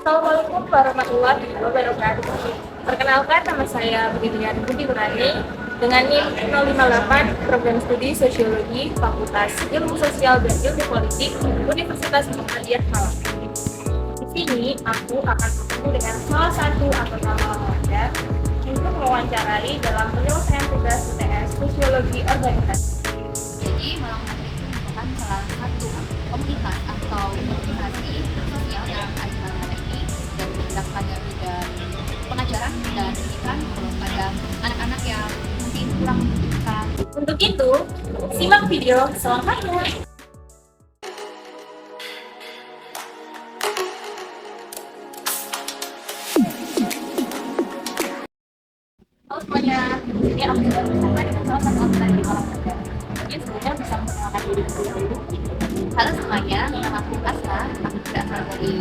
Assalamualaikum warahmatullahi wabarakatuh. Perkenalkan, nama saya Brilian Budi Nurani dengan NIM 058 Program Studi Sosiologi Fakultas Ilmu Sosial dan Ilmu Politik Universitas Muhammadiyah Malang. Di sini aku akan bertemu dengan salah satu anggota Malang untuk mewawancarai dalam penyelesaian tugas UTS Sosiologi Organisasi. Jadi Malang itu merupakan salah satu komunitas atau organisasi sosial yang ada di Malang ini dan bergerak pada bidang pengajaran dan pendidikan pada anak-anak yang mungkin kurang membutuhkan. Untuk itu, simak video selengkapnya. Halo semuanya, ini aku sudah bersama dengan salah satu anggota dari Malang Muda. Mungkin sebelumnya bisa memperkenalkan diri dulu. Halo semuanya, nama aku Asma, aku berasal dari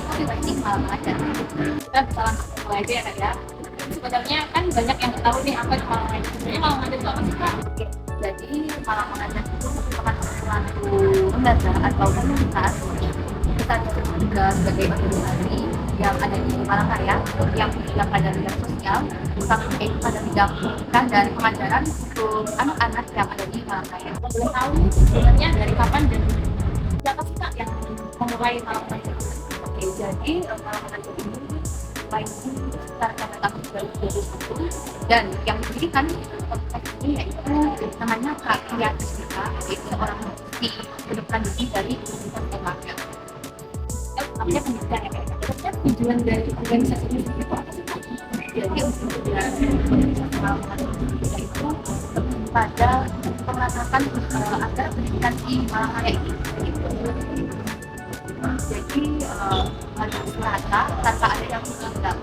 Politeknik Malang Muda. Kita bisa langsung mulai aja ya Kak ya. Sebenarnya kan banyak yang tahu nih apa itu Malang Muda. Sebenarnya Malang Muda itu apa sih Kak? Oke, jadi Malang Muda itu merupakan suatu lembaga atau komunitas kita disebut juga sebagai organisasi yang ada di Malang Raya yang bergerak pada bidang sosial, utamanya itu pada bidang pendidikan dan pengajaran untuk anak-anak yang ada di Malang Raya. Boleh tahu nih sebenarnya dari kapan dan siapa sih Kak yang memulai Malang Muda? Oke, jadi Malang Raya ini baik sekitar pada tahun 2021 dan yang didirikan komunitas ini yaitu namanya Kak Ria Kristika, yaitu orang di kedokteran gigi dari Universitas Erlangga. Namanya pendidikan ya Kak. Sebenarnya tujuan dari organisasi ini sendiri itu apa sih Kak? Jadi untuk tujuan organisasi Malang Muda itu lebih pada meratakan agar pendidikan di Malang Raya ini gitu. Jadi harus merata tanpa ada yang menganggap.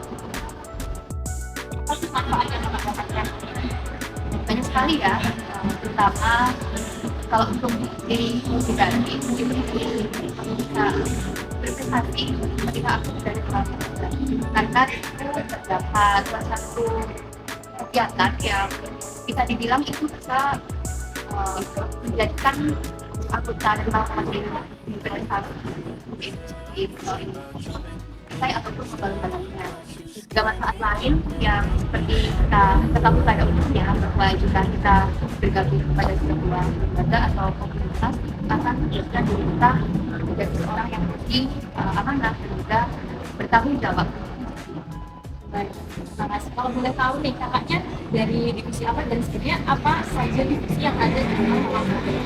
Apa sih manfaatnya Kak dapatkan? Banyak sekali ya, terutama kalau untuk diri pribadi itu bisa berprestasi ketika aku berada di Malang Muda. Karena itu terdapat salah satu kegiatan yang bisa dibilang itu bisa menjadikan anggota dari Malang Muda itu berprestasi di saya ataupun kebal-balannya. Juga manfaat lain yang seperti kita ketahui pada umumnya bahwa jika kita bergabung kepada sebuah lembaga atau komunitas akan menjadikan diri kita menjadi seorang yang lebih amanah dan juga bertanggung jawab. Baik, terima kasih. Kalau boleh tahu nih kakaknya dari divisi apa dan sebenarnya apa saja divisi yang ada di Malang Muda?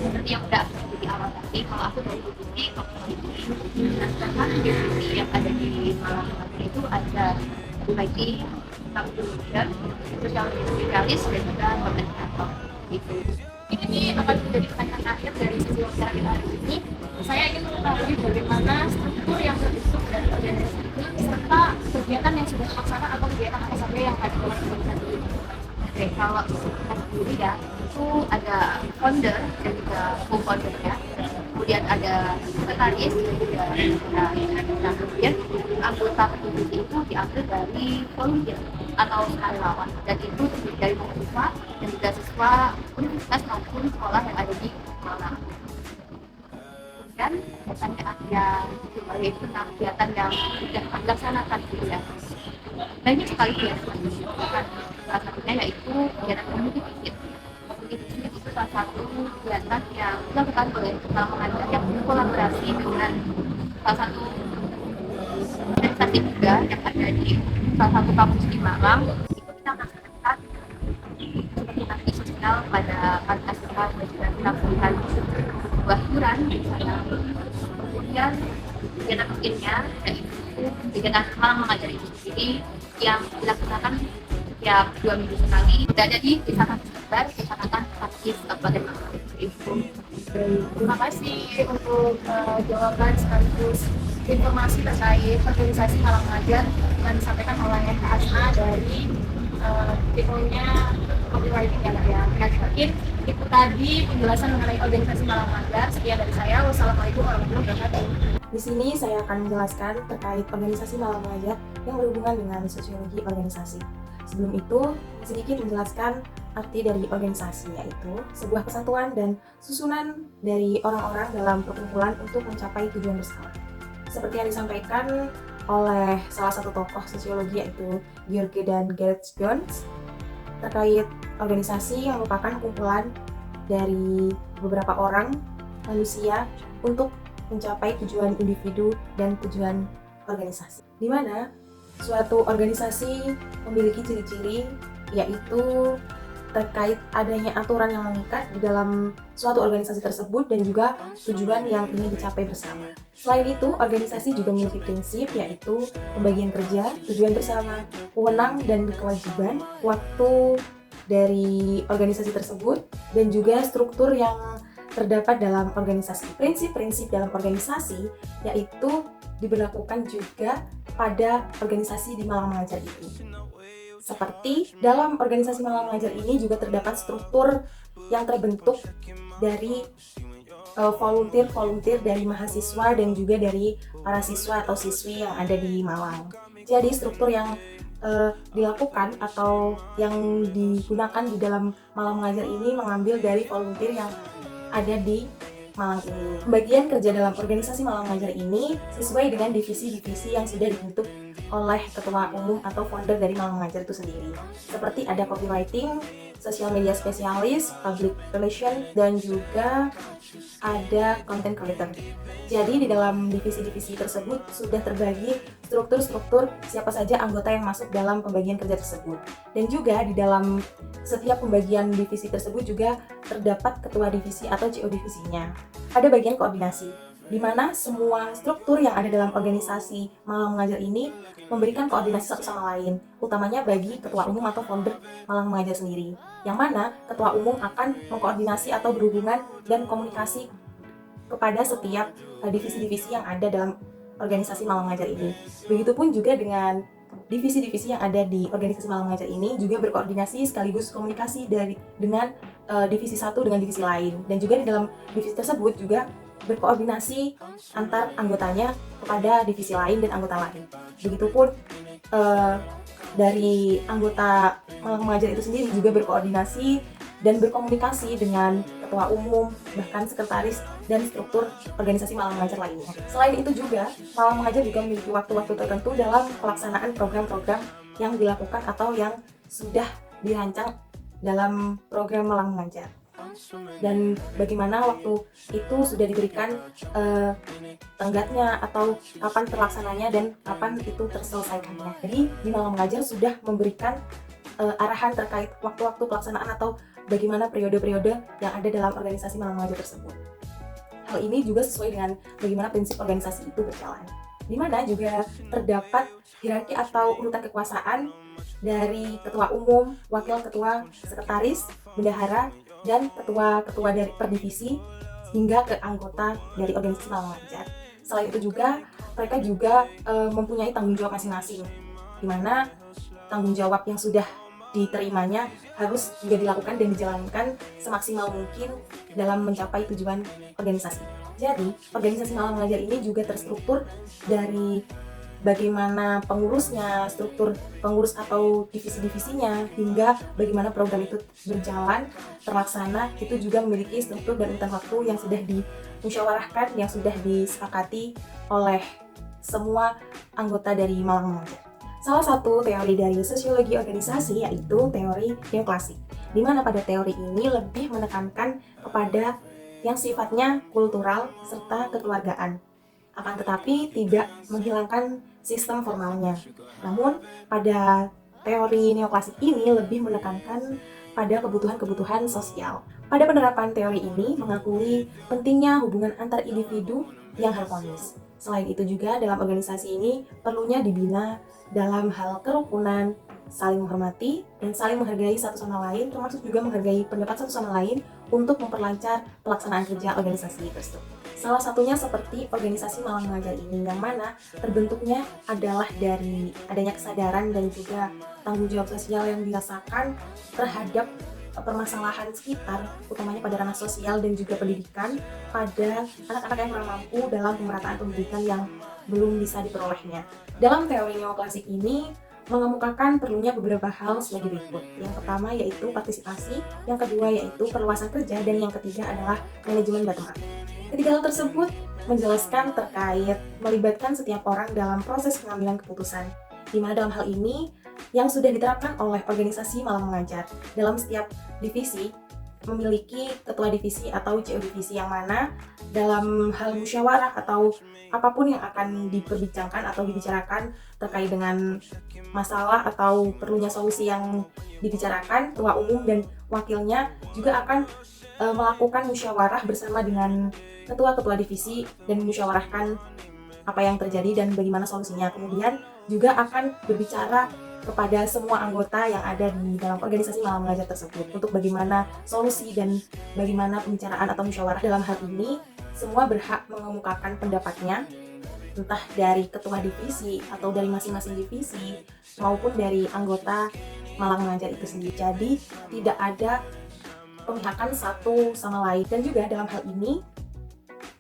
Seperti yang udah aku sebut di awal tadi, kalau aku dari divisi komunikasi dan sedangkan divisi yang ada di Malang Muda itu ada IT, computer, social media spesialis dan juga koordinator gitu. Ini nih akan menjadi pertanyaan akhir dari sesi wawancara kita hari ini. Saya ingin mengetahui bagaimana struktur yang terbentuk dari organisasi ini serta kegiatan yang sudah terlaksana atau kegiatan apa saja yang ada dalam organisasi ini. Oke, kalau kita sendiri ya, itu ada founder dan juga co-foundernya. Kemudian ada sekretaris dan juga nah, kemudian anggota divisi itu diambil dari volunteer atau sukarelawan dan itu terdiri dari mahasiswa dan juga siswa universitas maupun sekolah yang ada di Malang. Dan pertanyaan yang kedua yaitu tentang kegiatan yang sudah dilaksanakan gitu ya. Banyak sekali kegiatan yang dilakukan, salah satunya yaitu kegiatan community visit. Community visit itu salah satu kegiatan yang dilakukan oleh Malang Muda yang berkolaborasi dengan salah satu organisasi juga yang ada di salah satu kampus di Malang. Itu kita melaksanakan seperti bakti sosial pada hari asrama dan juga kita melihat sebuah hiburan di sana. Kemudian kegiatan rutinnya yaitu kegiatan Malang Mengajar itu sendiri yang dilaksanakan setiap 2 minggu sekali berada di Desa Sebar, Kecamatan Pakis, Kabupaten Malang. Terima kasih untuk jawaban sekaligus informasi terkait organisasi Malang Mengajar yang disampaikan oleh Kak Asma dari tipenya copywriting ya Kak ya. Mungkin itu tadi penjelasan mengenai organisasi Malang Mengajar. Sekian dari saya. Wassalamualaikum warahmatullahi wabarakatuh. Di sini saya akan menjelaskan terkait organisasi Malang Mengajar yang berhubungan dengan sosiologi organisasi. Sebelum itu, sedikit menjelaskan arti dari organisasi, yaitu sebuah kesatuan dan susunan dari orang-orang dalam perkumpulan untuk mencapai tujuan bersama. seperti yang disampaikan oleh salah satu tokoh sosiologi yaitu George dan Gareth Jones terkait organisasi yang merupakan kumpulan dari beberapa orang manusia untuk mencapai tujuan individu dan tujuan organisasi. Di mana suatu organisasi memiliki ciri-ciri yaitu terkait adanya aturan yang mengikat di dalam suatu organisasi tersebut dan juga tujuan yang ingin dicapai bersama. Selain itu, organisasi juga memiliki prinsip yaitu pembagian kerja, tujuan bersama, wewenang dan kewajiban, waktu dari organisasi tersebut, dan juga struktur yang terdapat dalam organisasi. Prinsip-prinsip dalam organisasi yaitu diberlakukan juga pada organisasi di Malang Mengajar itu. Seperti dalam organisasi Malang Mengajar ini juga terdapat struktur yang terbentuk dari volunteer dari mahasiswa dan juga dari para siswa atau siswi yang ada di Malang. Jadi struktur yang dilakukan atau yang digunakan di dalam Malang Mengajar ini mengambil dari volunteer yang ada di Malang ini. Pembagian kerja dalam organisasi Malang Mengajar ini sesuai dengan divisi-divisi yang sudah dibentuk oleh ketua umum atau founder dari Malang Mengajar itu sendiri. Seperti ada copywriting, social media spesialis, public relation, dan juga ada content creator. Jadi di dalam divisi-divisi tersebut sudah terbagi struktur-struktur siapa saja anggota yang masuk dalam pembagian kerja tersebut. Dan juga di dalam setiap pembagian divisi tersebut juga terdapat ketua divisi atau CO divisinya. Ada bagian koordinasi, di mana semua struktur yang ada dalam organisasi Malang Mengajar ini memberikan koordinasi satu sama lain, utamanya bagi ketua umum atau founder Malang Mengajar sendiri, yang mana ketua umum akan mengkoordinasi atau berhubungan dan komunikasi kepada setiap divisi-divisi yang ada dalam organisasi Malang Mengajar ini. Begitupun juga dengan divisi-divisi yang ada di organisasi Malang Mengajar ini juga berkoordinasi sekaligus komunikasi dengan divisi satu dengan divisi lain, dan juga di dalam divisi tersebut juga berkoordinasi antar anggotanya kepada divisi lain dan anggota lain. Begitupun dari anggota Malang Mengajar itu sendiri juga berkoordinasi dan berkomunikasi dengan ketua umum, bahkan sekretaris dan struktur organisasi Malang Mengajar lainnya. Selain itu juga, Malang Mengajar juga memiliki waktu-waktu tertentu dalam pelaksanaan program-program yang dilakukan atau yang sudah dirancang dalam program Malang Mengajar. Dan bagaimana waktu itu sudah diberikan tenggatnya atau kapan terlaksananya dan kapan itu terselesaikannya. Jadi di Malang Mengajar sudah memberikan arahan terkait waktu-waktu pelaksanaan atau bagaimana periode-periode yang ada dalam organisasi Malang Mengajar tersebut. Hal ini juga sesuai dengan bagaimana prinsip organisasi itu berjalan, di mana juga terdapat hierarki atau urutan kekuasaan dari ketua umum, wakil ketua, sekretaris, bendahara, dan ketua-ketua dari per divisi hingga ke anggota dari organisasi Malang Mengajar. Selain itu juga mereka juga mempunyai tanggung jawab masing-masing, di mana tanggung jawab yang sudah diterimanya harus juga dilakukan dan dijalankan semaksimal mungkin dalam mencapai tujuan organisasi. Jadi, organisasi Malang Mengajar ini juga terstruktur dari bagaimana pengurusnya, struktur pengurus atau divisi-divisinya, hingga bagaimana program itu berjalan, terlaksana, itu juga memiliki struktur dan urutan waktu yang sudah dimusyawarahkan, yang sudah disepakati oleh semua anggota dari Malang Mengajar. Salah satu teori dari sosiologi organisasi yaitu teori neoklasik, di mana pada teori ini lebih menekankan kepada yang sifatnya kultural serta kekeluargaan, akan tetapi tidak menghilangkan sistem formalnya. Namun pada teori neoklasik ini lebih menekankan pada kebutuhan-kebutuhan sosial. Pada penerapan teori ini mengakui pentingnya hubungan antar individu yang harmonis. Selain itu juga dalam organisasi ini perlunya dibina dalam hal kerukunan, saling menghormati, dan saling menghargai satu sama lain, termasuk juga menghargai pendapat satu sama lain untuk memperlancar pelaksanaan kerja organisasi tersebut. Salah satunya seperti organisasi Malang Mengajar ini, yang mana terbentuknya adalah dari adanya kesadaran dan juga tanggung jawab sosial yang dirasakan terhadap permasalahan sekitar, utamanya pada ranah sosial dan juga pendidikan pada anak-anak yang kurang mampu dalam pemerataan pendidikan yang belum bisa diperolehnya. Dalam teori neoklasik ini mengemukakan perlunya beberapa hal sebagai berikut. Yang pertama yaitu partisipasi, yang kedua yaitu perluasan kerja, dan yang ketiga adalah manajemen bottom up. Ketiga hal tersebut menjelaskan terkait melibatkan setiap orang dalam proses pengambilan keputusan, di mana dalam hal ini yang sudah diterapkan oleh organisasi Malang Mengajar. Dalam setiap divisi memiliki ketua divisi atau CO divisi, yang mana dalam hal musyawarah atau apapun yang akan diperbincangkan atau dibicarakan terkait dengan masalah atau perlunya solusi yang dibicarakan, ketua umum dan wakilnya juga akan melakukan musyawarah bersama dengan ketua-ketua divisi dan musyawarahkan apa yang terjadi dan bagaimana solusinya. Kemudian juga akan berbicara kepada semua anggota yang ada di dalam organisasi Malang Mengajar tersebut untuk bagaimana solusi dan bagaimana pembicaraan atau musyawarah. Dalam hal ini semua berhak mengemukakan pendapatnya, entah dari ketua divisi atau dari masing-masing divisi maupun dari anggota Malang Mengajar itu sendiri. Jadi tidak ada pemihakan satu sama lain. Dan juga dalam hal ini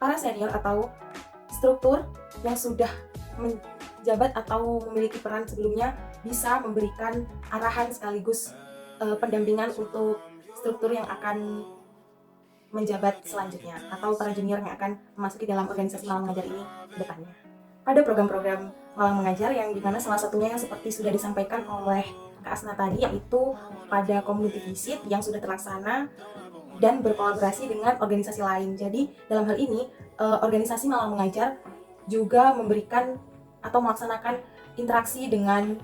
para senior atau struktur yang sudah menjabat atau memiliki peran sebelumnya bisa memberikan arahan sekaligus pendampingan untuk struktur yang akan menjabat selanjutnya atau para junior yang akan memasuki dalam organisasi Malang Mengajar ini ke depannya. Ada program-program Malang Mengajar yang dimana salah satunya yang seperti sudah disampaikan oleh Kak Asna tadi, yaitu pada community visit yang sudah terlaksana dan berkolaborasi dengan organisasi lain. Jadi dalam hal ini organisasi Malang Mengajar juga memberikan atau melaksanakan interaksi dengan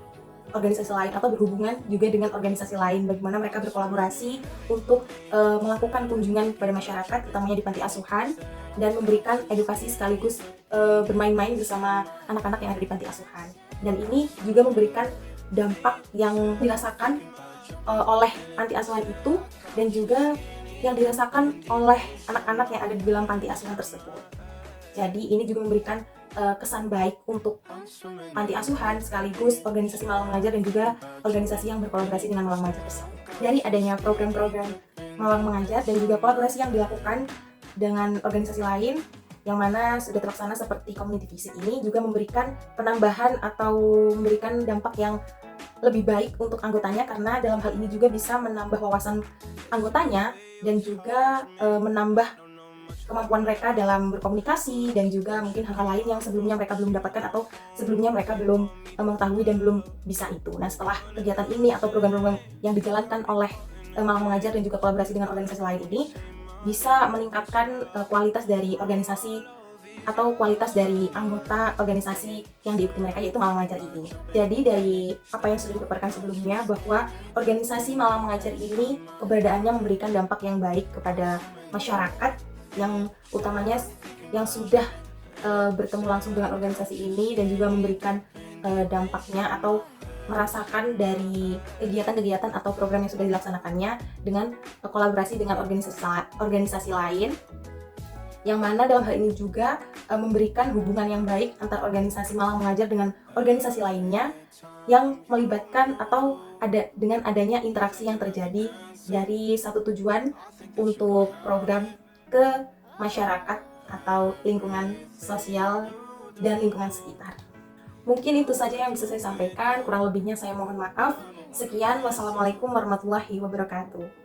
organisasi lain atau berhubungan juga dengan organisasi lain, bagaimana mereka berkolaborasi untuk melakukan kunjungan kepada masyarakat, utamanya di panti asuhan, dan memberikan edukasi sekaligus bermain-main bersama anak-anak yang ada di panti asuhan. Dan ini juga memberikan dampak yang dirasakan oleh panti asuhan itu dan juga yang dirasakan oleh anak-anak yang ada di dalam panti asuhan tersebut. Jadi ini juga memberikan kesan baik untuk panti asuhan sekaligus organisasi Malang Mengajar dan juga organisasi yang berkolaborasi dengan Malang Mengajar tersebut. Dari adanya program-program Malang Mengajar dan juga kolaborasi yang dilakukan dengan organisasi lain yang mana sudah terlaksana seperti community visit ini juga memberikan penambahan atau memberikan dampak yang lebih baik untuk anggotanya, karena dalam hal ini juga bisa menambah wawasan anggotanya dan juga menambah kemampuan mereka dalam berkomunikasi dan juga mungkin hal-hal lain yang sebelumnya mereka belum dapatkan atau sebelumnya mereka belum mengetahui dan belum bisa itu. Nah, setelah kegiatan ini atau program-program yang dijalankan oleh Malang Mengajar dan juga kolaborasi dengan organisasi lain ini bisa meningkatkan kualitas dari organisasi atau kualitas dari anggota organisasi yang diikuti mereka, yaitu Malang Mengajar ini. Jadi dari apa yang sudah dipaparkan sebelumnya, bahwa organisasi Malang Mengajar ini keberadaannya memberikan dampak yang baik kepada masyarakat, yang utamanya yang sudah bertemu langsung dengan organisasi ini dan juga memberikan dampaknya atau merasakan dari kegiatan-kegiatan atau program yang sudah dilaksanakannya dengan kolaborasi dengan organisasi lain, yang mana dalam hal ini juga memberikan hubungan yang baik antar organisasi Malang Mengajar dengan organisasi lainnya yang melibatkan atau dengan adanya interaksi yang terjadi dari satu tujuan untuk program ke masyarakat atau lingkungan sosial dan lingkungan sekitar. Mungkin itu saja yang bisa saya sampaikan, kurang lebihnya saya mohon maaf. Sekian, wassalamualaikum warahmatullahi wabarakatuh.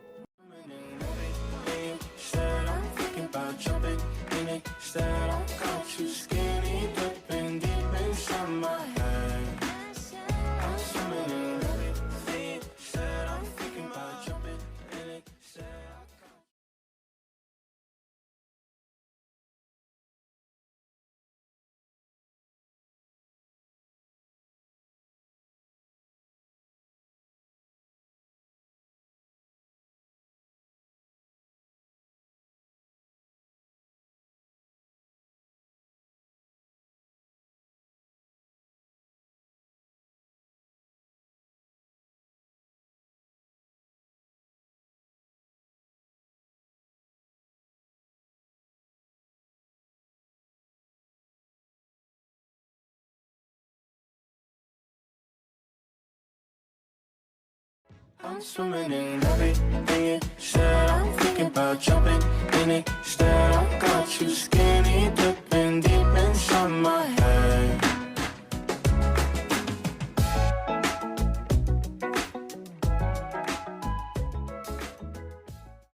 I'm swimming in everything you said. I'm thinking about jumping in it. Instead, I got you skinny dipping.